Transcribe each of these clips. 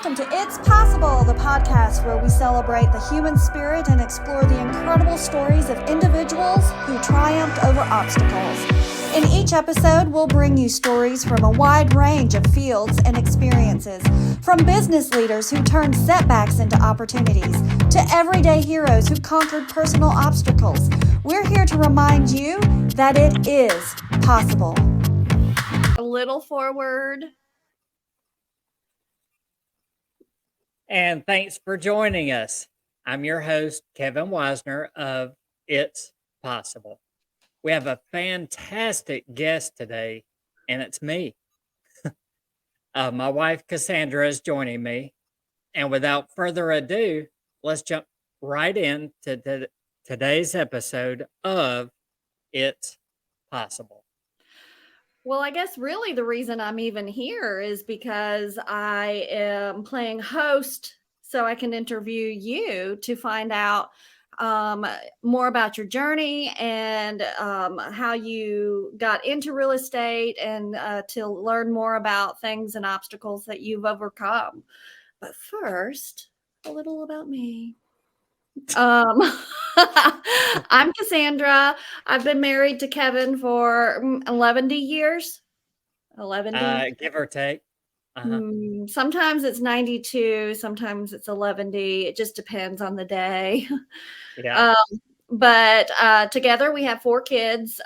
welcome to It's Possible, the podcast where we celebrate the human spirit and explore the incredible stories of individuals who triumphed over obstacles. In each episode, we'll bring you stories from a wide range of fields and experiences, from business leaders who turned setbacks into opportunities, to everyday heroes who conquered personal obstacles. We're here to remind you that it is possible. A little forward. And thanks for joining us. I'm your host, Kevin Wisener of It's Possible. We have a fantastic guest today, and it's me. My wife, Cassandra, is joining me. And without further ado, let's jump right into today's episode of It's Possible. Well, I guess really the reason I'm even here is because I am playing host so I can interview you to find out more about your journey and how you got into real estate and to learn more about things and obstacles that you've overcome. But first, a little about me. I'm Cassandra. I've been married to Kevin for 11 years. 11. Give or take. Sometimes it's 92, sometimes it's 11. It just depends on the day. Yeah. But together we have 4 kids.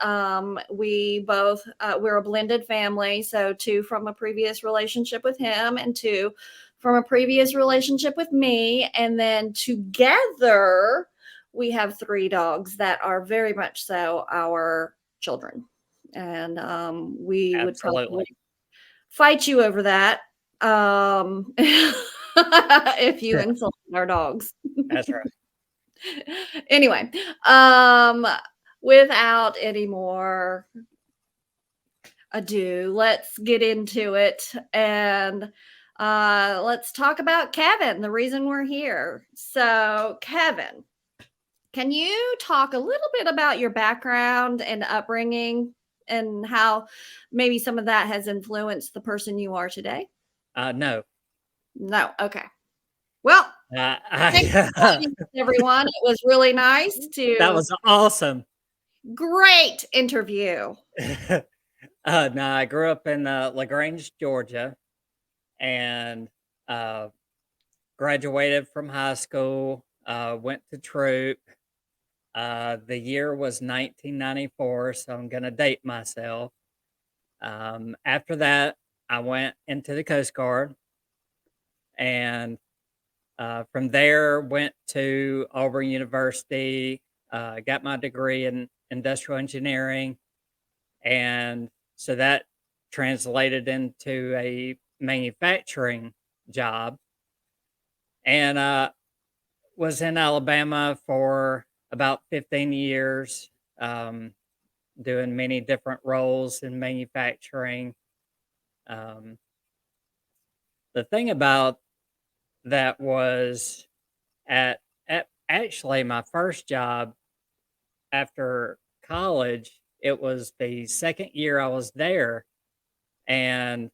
We both, we're a blended family. So 2 from a previous relationship with him and 2 from a previous relationship with me. And then together we have 3 dogs that are very much so our children. And we would probably fight you over that if you insulted our dogs. That's right. Anyway, without any more ado, let's get into it and let's talk about Kevin, the reason we're here. So, Kevin, can you talk a little bit about your background and upbringing and how maybe some of that has influenced the person you are today? No. Okay. Well, thanks for joining us, everyone. It was really nice to. That was awesome. Great interview. No, I grew up in LaGrange, Georgia, and graduated from high school. Went to troop. The year was 1994, so I'm going to date myself. After that, I went into the Coast Guard, and from there went to Auburn University, got my degree in industrial engineering, and so that translated into a manufacturing job, and was in Alabama for about 15 years, doing many different roles in manufacturing. The thing about that was at actually my first job after college. It was the second year I was there, and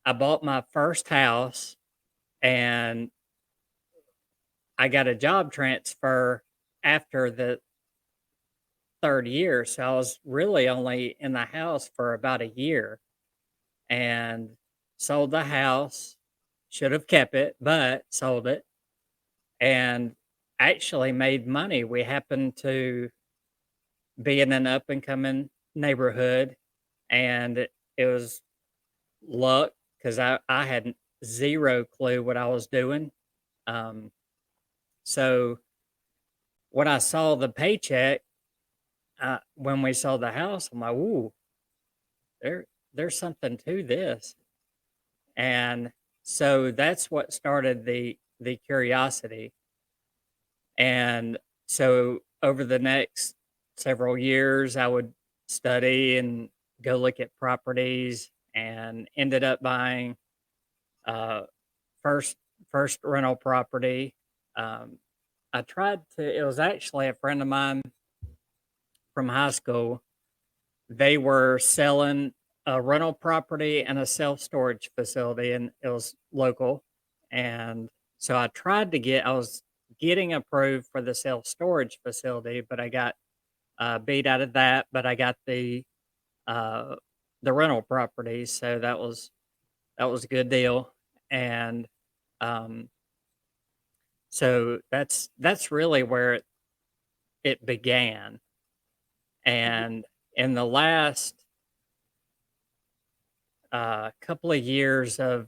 I bought my first house, and I got a job transfer after the third year. So I was really only in the house for about a year, and sold the house. Should have kept it, but sold it, and actually made money. We happened to be in an up and coming neighborhood, and it was luck because I had zero clue what I was doing. So when I saw the paycheck, when we sold the house, I'm like, ooh, there's something to this. And so that's what started the curiosity. And so over the next several years, I would study and go look at properties, and ended up buying first rental property. I tried to. It was actually a friend of mine from high school. They were selling a rental property and a self storage facility, and it was local. And so I was getting approved for the self storage facility, but I got beat out of that. But I got uh, the rental property, so that was a good deal. And um, so that's really where it began. And in the last couple of years of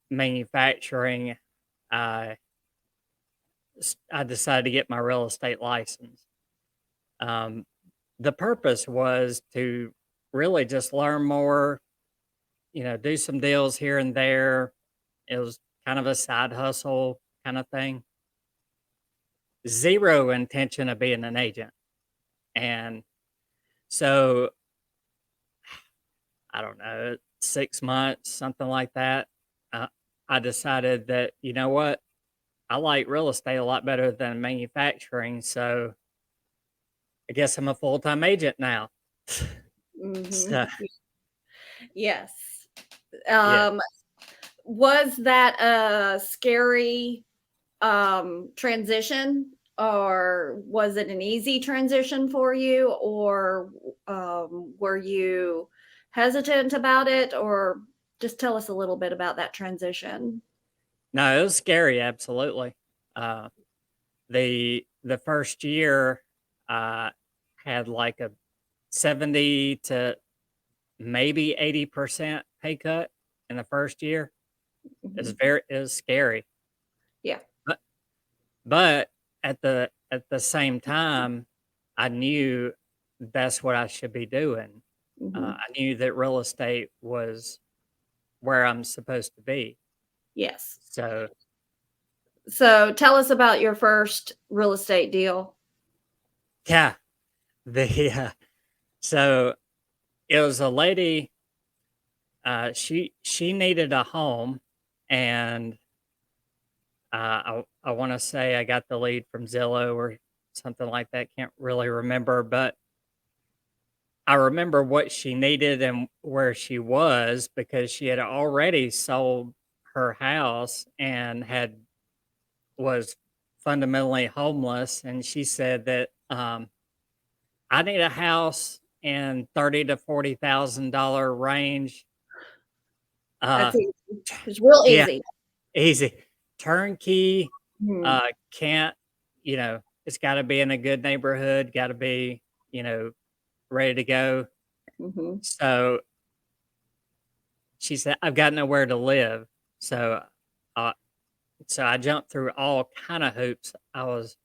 manufacturing, I I decided to get my real estate license. Um, the purpose was to really just learn more, do some deals here and there. It was kind of a side hustle kind of thing. Zero intention of being an agent. And so I don't know, 6 months, something like that. Uh, I decided that, you know what? I like real estate a lot better than manufacturing. So I guess I'm a full time agent now. Mhm. So, Yes. yeah. Um, was that a scary, transition, or was it an easy transition for you, or, were you hesitant about it, or just tell us a little bit about that transition? No, it was scary. Absolutely. Uh, the first year, I had like a 70 to maybe 80% pay cut in the first year. Mhm. It was scary. Yeah. But But at the same time, I knew that's what I should be doing. Mhm. I knew that real estate was where I'm supposed to be. Yes. So, So, tell us about your first real estate deal. yeah, the so it was a lady. She needed a home, and I want to say I got the lead from Zillow or something like that. Can't really remember, but I remember what she needed and where she was because she had already sold her house and had was fundamentally homeless. And she said that I need a house in 30 to $40,000 range. Uh, That's easy. It's real yeah, easy. easy, turnkey. Mhm. Can't it's got to be in a good neighborhood. Got to be you know ready to go. Mhm. So she said, "I've got nowhere to live." So, uh, so I jumped through all kind of hoops. I was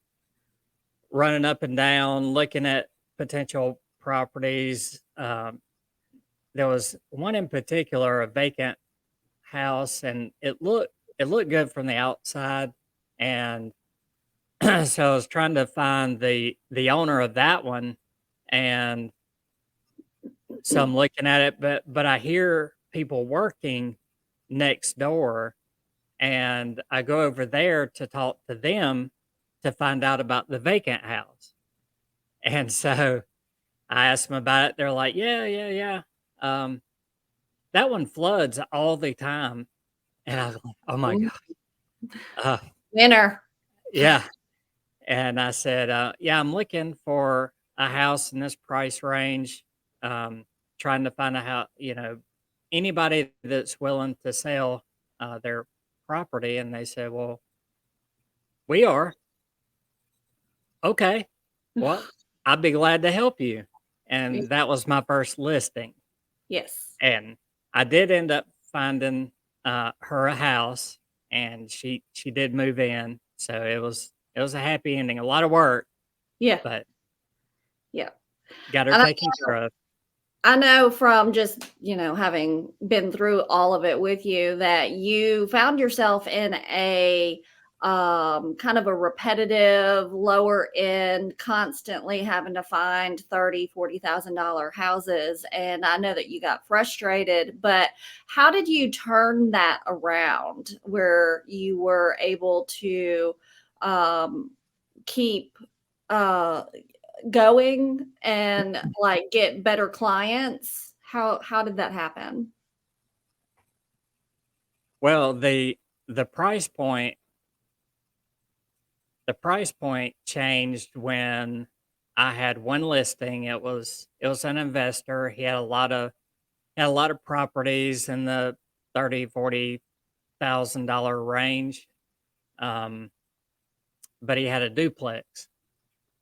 running up and down, looking at potential properties. There was one in particular, a vacant house, and it looked good from the outside. And so I was trying to find the owner of that one, and so I'm looking at it, but I hear people working next door. And I go over there to talk to them to find out about the vacant house. And so I asked them about it. They're like, "Yeah, yeah, yeah. Um, that one floods all the time." And I was like, "Oh my Mhm. god." Uh, Winner. yeah. And I said, "Yeah, I'm looking for a house in this price range. Um, trying to find a house, anybody that's willing to sell their property." And they said, "Well, we are." Okay. Well, I'd be glad to help you. Y And that was my first listing. yes. And I did end up finding her a house, and she did move in. So it was a happy ending. A lot of work, Yeah, but yeah. got her And taken care of. I know from just, having been through all of it with you that you found yourself in a kind of a repetitive, lower end, constantly having to find 30, $40,000 houses. And I know that you got frustrated, but how did you turn that around where you were able to um, keep uh going and, like, get better clients? How did that happen? Well, the price point the price point changed when I had one listing. It was an investor. He had a lot of properties in the 30-40 thousand dollar range. Um, but he had a duplex.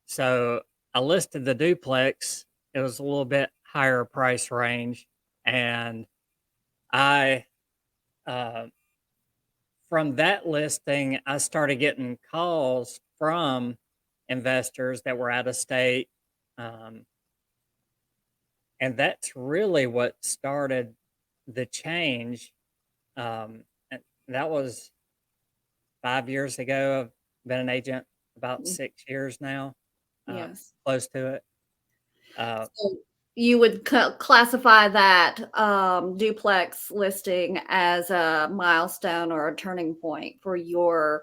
So I listed the duplex. It was a little bit higher price range, and I uh, from that listing, I started getting calls from investors that were out of state, um, and that's really what started the change. And that was 5 years ago. I've been an agent about Mm, 6 years now, yes. close to it. Uh, So you would classify that duplex listing as a milestone or a turning point for your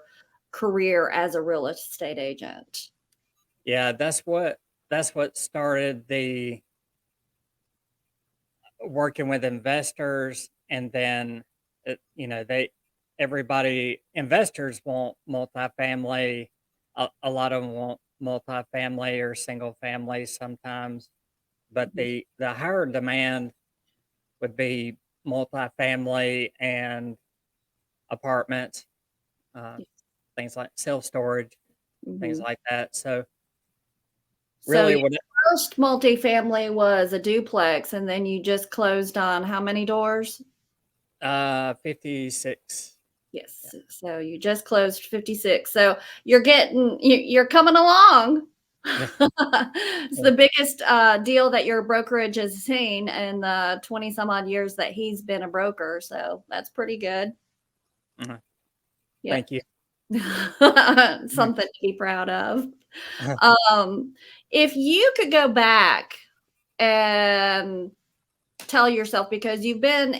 career as a real estate agent. yeah, that's what started the working with investors, and then they everybody investors want multifamily. A lot of them want multifamily or single family sometimes, but Mhm. the higher demand would be multifamily and apartments, uh, Yeah. things like self storage, things Mhm. like that. So So really, your what first multifamily was a duplex, and then you just closed on how many doors? 56. Yeah. Yes. So you just closed 56. So you're coming along. It's the biggest deal that your brokerage has seen in the 20 some odd years that he's been a broker. So that's pretty good. Mhm. Yeah. Thank you. Something to be proud of. Um, if you could go back and tell yourself, because you've been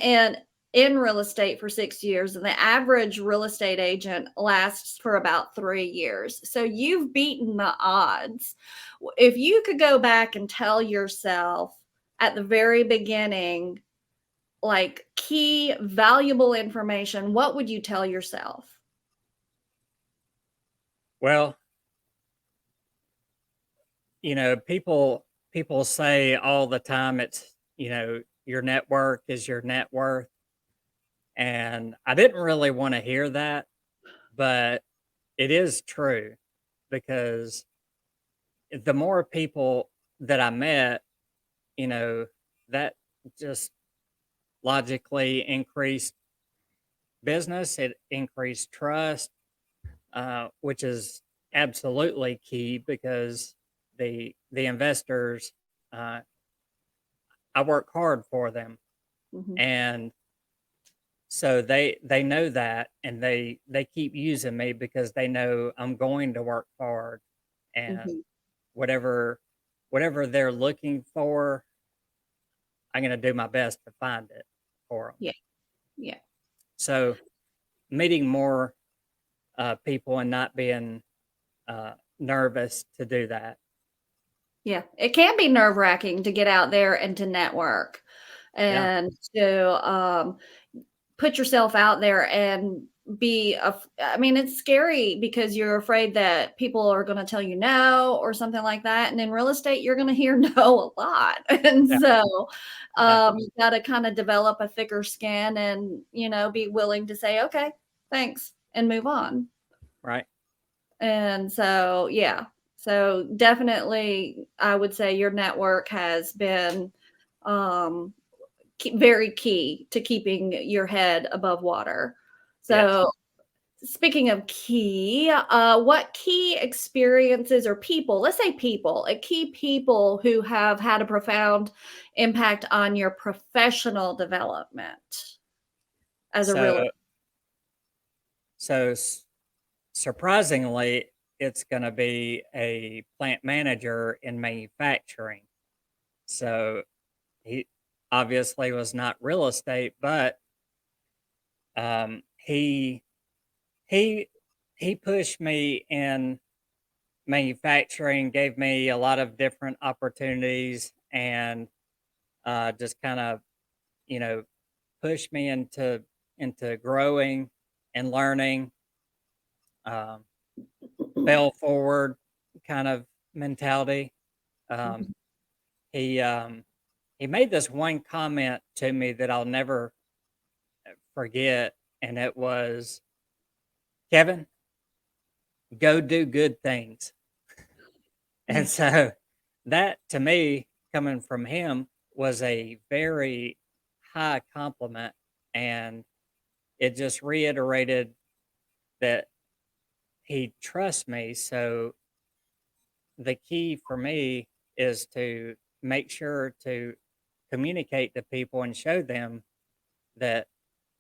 in real estate for 6 years and the average real estate agent lasts for about 3 years. So you've beaten the odds. If you could go back and tell yourself at the very beginning, like, key valuable information, what would you tell yourself? Well, people say all the time it's, your network is your net worth. And I didn't really want to hear that, but it is true because the more people that I met, that just logically increased business, it increased trust, which is absolutely key because the investors, uh, I work hard for them, Mhm, and so they know that, and they keep using me because they know I'm going to work hard, and mhm. whatever whatever they're looking for, I'm going to do my best to find it for them. Yeah, yeah. So meeting more people and not being nervous to do that. Yeah, it can be nerve-wracking to get out there and to network Yeah, and to, put yourself out there and I mean, it's scary because you're afraid that people are gonna tell you no or something like that, and in real estate, you're gonna hear no a lot, and yeah, so, yeah. you gotta kinda develop a thicker skin and, be willing to say, "Okay, thanks," and move on. Right. And so, yeah. So definitely, I would say your network has been um, very key to keeping your head above water. Yes. So, speaking of key, what key experiences or people, let's say people, key people who have had a profound impact on your professional development as a So real. so surprisingly, it's going to be a plant manager in manufacturing. So he obviously was not real estate, but um, he he pushed me in manufacturing, gave me a lot of different opportunities, and just kind of, you know pushed me into growing. and learning, um, fail forward kind of mentality. Um, Mhm. he he made this one comment to me that I'll never forget, and it was, "Kevin, go do good things." And Yeah. so that to me, coming from him, was a very high compliment, and it just reiterated that he trusts me. So the key for me is to make sure to communicate to people and show them that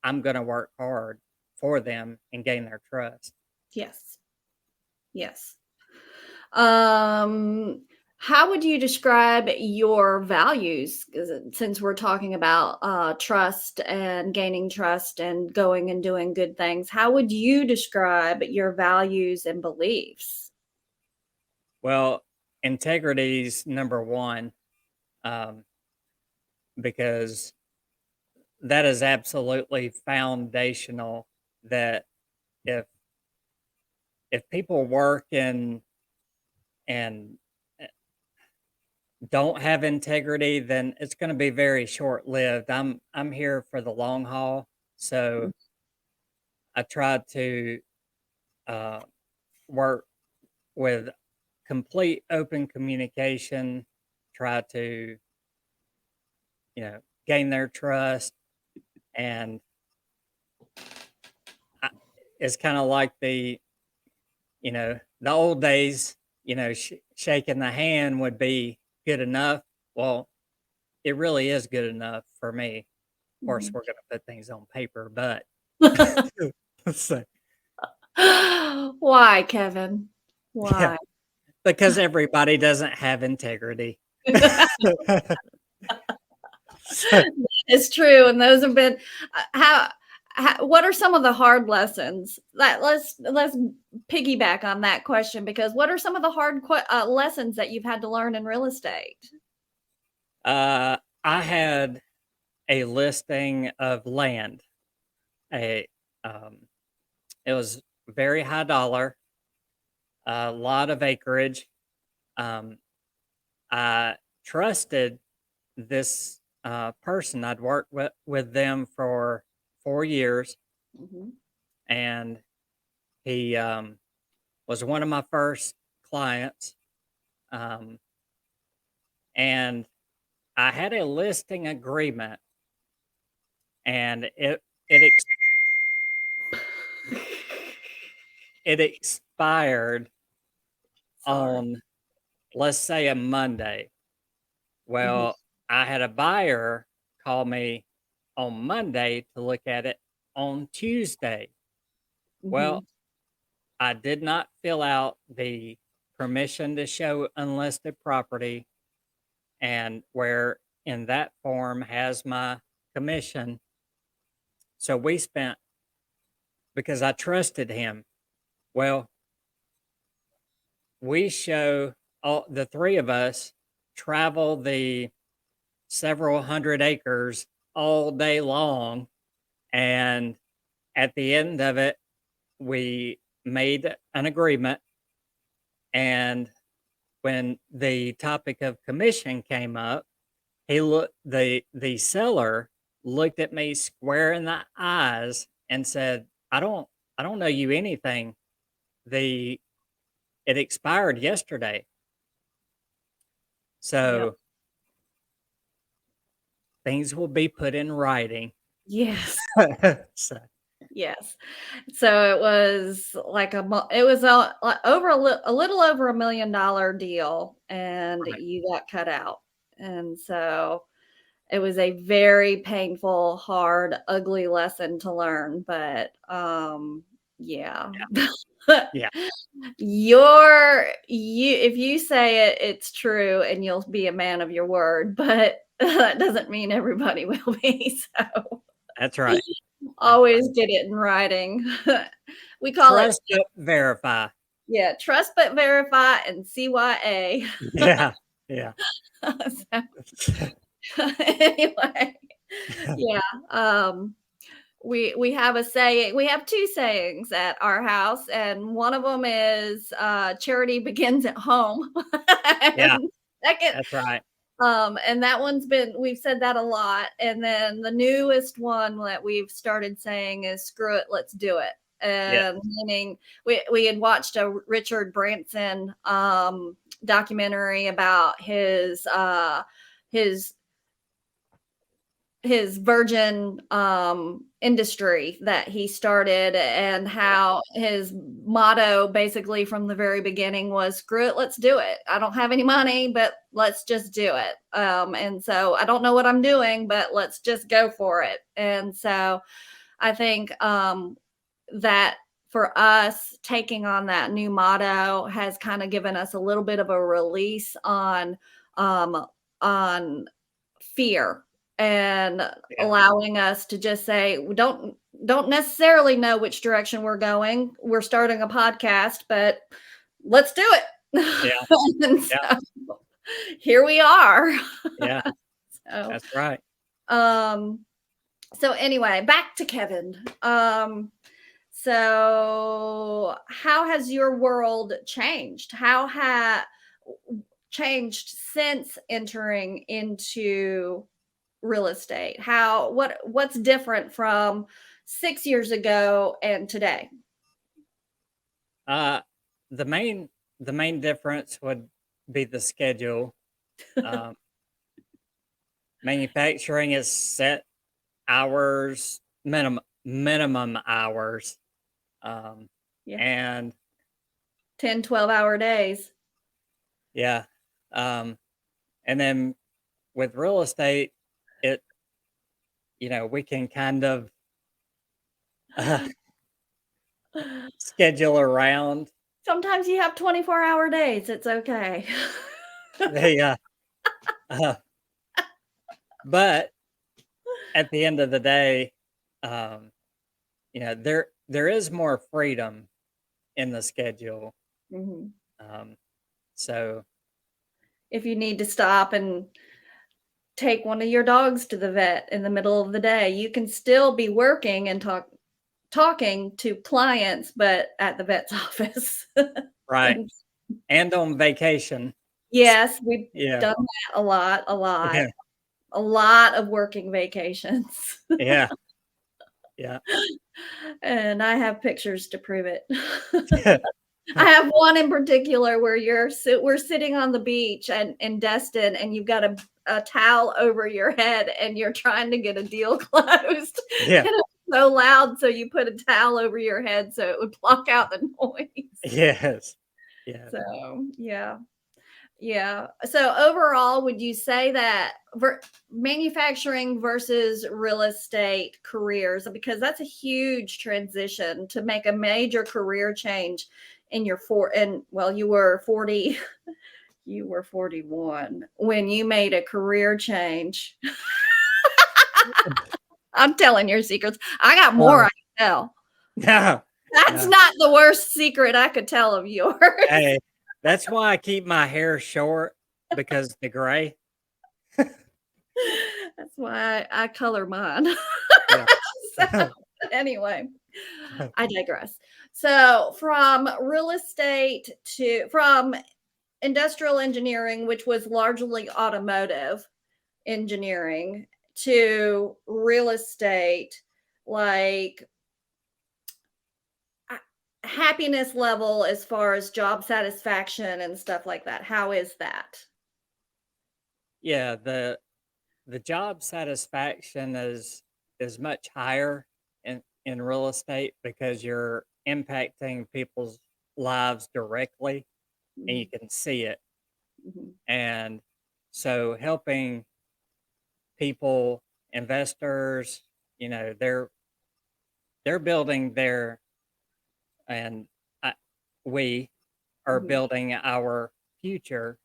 I'm going to work hard for them and gain their trust. Yes. Yes. Um, how would you describe your values? 'Cause since we're talking about trust and gaining trust and going and doing good things, how would you describe your values and beliefs? Well, integrity's number one, um, because that is absolutely foundational. That if people work and uh, don't have integrity, then it's going to be very short lived. I'm here for the long haul, so I try to uh, work with complete open communication. Try to gain their trust, and I, it's kind of like the old days. Shaking the hand would be good enough. Well, it really is good enough for me. Of course, Mhm. we're going to put things on paper, but so, Why, Kevin? yeah, Why? because everybody doesn't have integrity. So, It's true, and those have been how what are some of the hard lessons? Let's piggyback on that question because what are some of the lessons that you've had to learn in real estate? uh, I had a listing of land. A It was very high dollar, a lot of acreage. Um, I trusted this person. I'd worked with them for 4 years, Mhm, and he was one of my first clients. Um, and I had a listing agreement, and it ex- it expired sorry. on, let's say, a Monday. Mhm, Well, I had a buyer call me on Monday to look at it on Tuesday. Well, mhm, I did not fill out the permission to show unlisted property, and where in that form has my commission. So we spent, because I trusted him. Well, we show all the three of us travel the several hundred acres all day long, and at the end of it, we made an agreement. And when the topic of commission came up, the seller looked at me square in the eyes and said, I don't know you anything. The It expired yesterday. yep, So things will be put in writing. yes. So, Yes. So it was like it was a little over $1 million deal and right. you got cut out. And so it was a very painful, hard, ugly lesson to learn, but yeah. Yeah. You if you say it, it's true and you'll be a man of your word, but that doesn't mean everybody will be. So That's right. That's right. always get it in writing. We call it Trust but verify. yeah, trust but verify and CYA. Yeah. Yeah. So, anyway, yeah, um, we have a saying. We have two sayings at our house, and one of them is charity begins at home. Yeah, And second, that's right. and that one's been, we've said that a lot. And then the newest one that we've started saying is screw it, let's do it. Yeah, And meaning we had watched a Richard Branson documentary about his his virgin industry that he started, and how his motto basically from the very beginning was screw it, let's do it. I don't have any money, but let's just do it. And so I don't know what I'm doing, but let's just go for it. And so I think that for us, taking on that new motto has kind of given us a little bit of a release um, on fear, and yeah, allowing us to just say we don't necessarily know which direction we're going. We're starting a podcast, but let's do it. yeah, And yeah, so here we are. yeah. So That's right. um so anyway, back to Kevin. So how has your world changed? How ha changed since entering into real estate? What's different from 6 years ago and today? Uh, the main difference would be the schedule. Um, Manufacturing is set hours, minimum hours, um, Yeah. and 10, 12-hour days. yeah, and then with real estate, it we can kind of uh, schedule around Sometimes you have 24-hour days. It's okay. the uh, but at the end of the day, um, there is more freedom in the schedule. Mhm. Um, so If you need to stop and take one of your dogs to the vet in the middle of the day, you can still be working and talking to clients, but at the vet's office. right, And and on vacation. yes, we've Yeah, done that a lot, yeah, a lot of working vacations. yeah, yeah, And I have pictures to prove it. I have one in particular where we're sitting on the beach and in Destin, and you've got a towel over your head and you're trying to get a deal closed. yeah, And it's so loud, so you put a towel over your head so it would block out the noise. yes, yes. So, yeah. Yeah. So overall, would you say that manufacturing versus real estate careers, because that's a huge transition to make a major career change in your and well, you were 40, you were 41 when you made a career change. I'm telling your secrets. I got more Oh, I can tell. no, That's no. not the worst secret I could tell of yours. Hey, that's why I keep my hair short because the gray. That's why I color mine. Yeah. So, anyway, I digress. So, from industrial engineering, which was largely automotive engineering, to real estate, like uh, happiness level as far as job satisfaction and stuff like that. How is that? Yeah, the job satisfaction is much higher in real estate because you're impacting people's lives directly and you Mhm, can see it. mhm, And so helping people, investors, they're building their and I, we are mhm, building our future,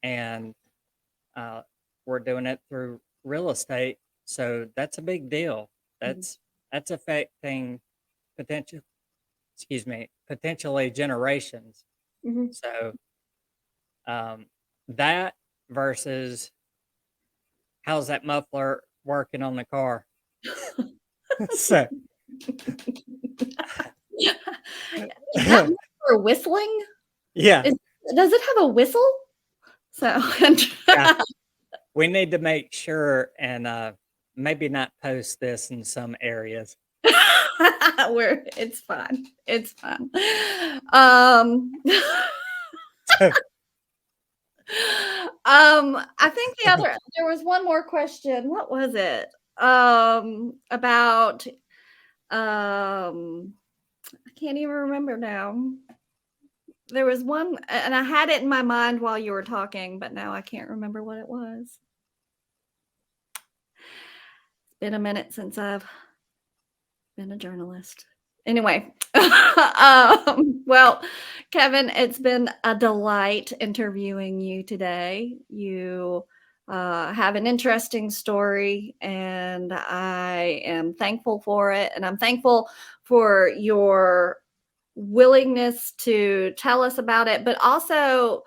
and uh, we're doing it through real estate. So that's a big deal. mhm, That's affecting potential, potentially generations. mhm. So um, that versus how's that muffler working on the car? So, Is that for whistling? yeah, Does it have a whistle? So yeah. We need to make sure and maybe not post this in some areas. it's fun. It's fun. Um, I think there was one more question. What was it? About I can't even remember now. There was one, and I had it in my mind while you were talking, but now I can't remember what it was. It's been a minute since I've been a journalist. Anyway, well, Kevin, it's been a delight interviewing you today. You have an interesting story, and I am thankful for it. And I'm thankful for your willingness to tell us about it, but also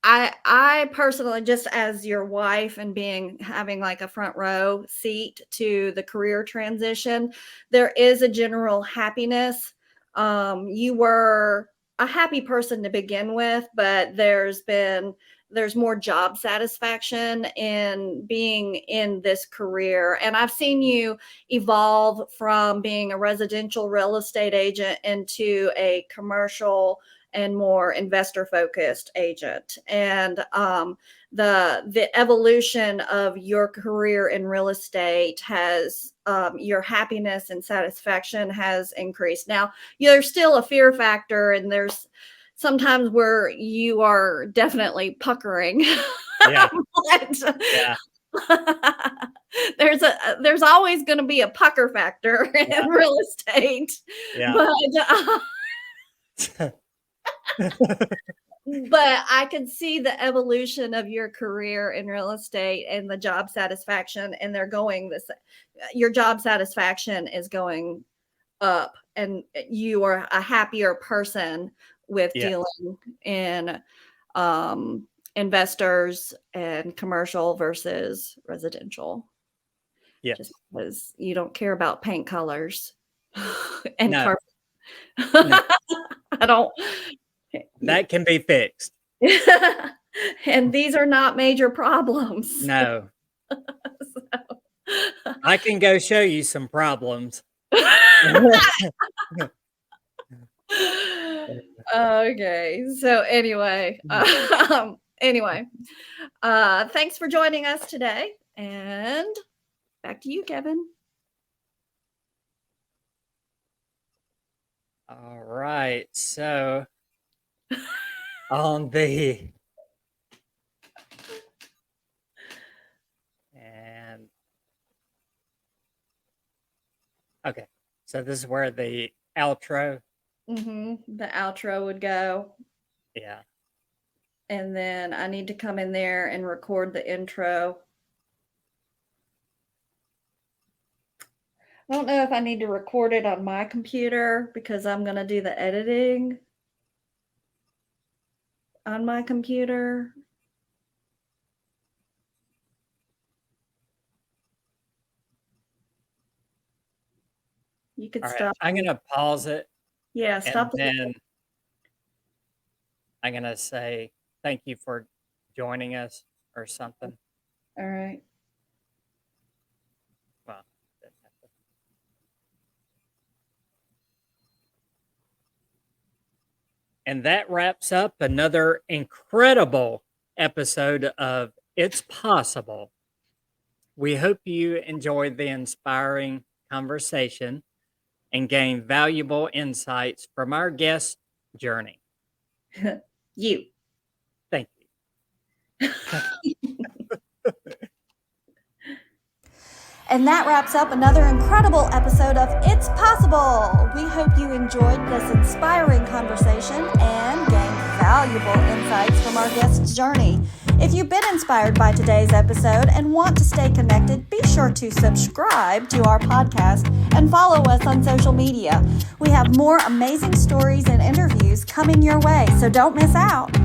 I personally, just as your wife and having like a front row seat to the career transition, there is a general happiness. You were a happy person to begin with, but there's more job satisfaction in being in this career. And I've seen you evolve from being a residential real estate agent into a commercial and more investor focused agent. And the evolution of your career in real estate has your happiness and satisfaction has increased. Now, there's still a fear factor, and there's sometimes where you are definitely puckering. Yeah. But, Yeah. there's always going to be a pucker factor in real estate. Yeah. But I could see the evolution of your career in real estate and the job satisfaction, and your job satisfaction is going up, and you are a happier person with dealing in investors and commercial versus residential. Yeah. Just because you don't care about paint colors and carpet. No. I don't. That can be fixed. And these are not major problems. No. I can go show you some problems. Okay. So anyway, thanks for joining us today, and back to you, Kevin. All right. So on the and okay. So this is where the outro. The outro would go. Yeah. And then I need to come in there and record the intro. I don't know if I need to record it on my computer because I'm going to do the editing on my computer. You could All stop. right. I'm going to pause it. Yeah, stop. And then I'm going to say thank you for joining us or something. All right. Well, and that wraps up another incredible episode of It's Possible. We hope you enjoyed the inspiring conversation and gained valuable insights from our guest journey. You. Thank you. And that wraps up another incredible episode of It's Possible. We hope you enjoyed this inspiring conversation and gained valuable insights from our guest's journey. If you've been inspired by today's episode and want to stay connected, be sure to subscribe to our podcast and follow us on social media. We have more amazing stories and interviews coming your way, so don't miss out.